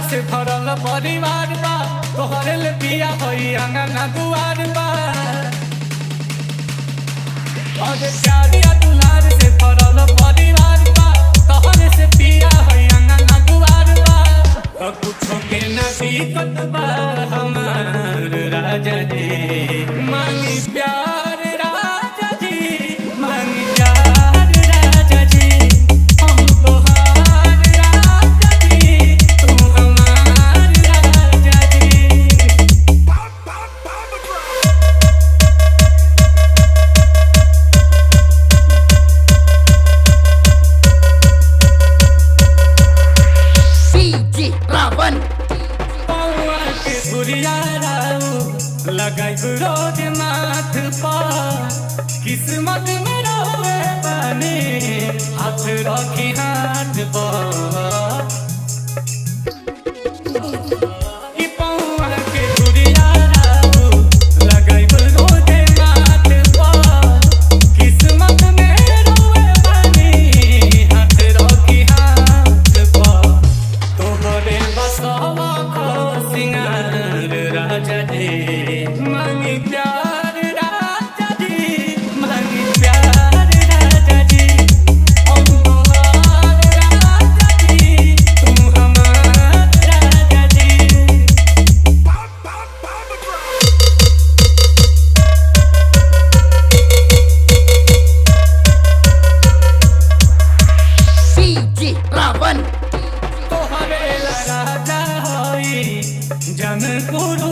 से भरल परिवार बा तोहरे ले पिया होई अंगना दुआर बा और प्यारिया दुलार से भरल परिवार बा तोहरे से पिया होई अंगना दुआर बा कुछो के ना दिक्कत बा हमार राजा जी मांगी प्यार राजा जी मांगी प्यार राजा जी हम तोहार राजा जी तू हमार राजा जी CG Ravan के बुरिया लगाई रोज माथ पर किस्मत में रोए बने हाथ रखी हाथ पर पौआ के बुरिया लगाई रोज माथ पर किस्मत में रोए बने हाथ रखी हाथ पर तोहरे बसवा सिंगार राजा जी मांगी प्यार राजा जी मांगी प्यार राजा जी हम तोहार राजा जी तू हमार राजा जी CG Ravan तोहरे राजा होई जनपुर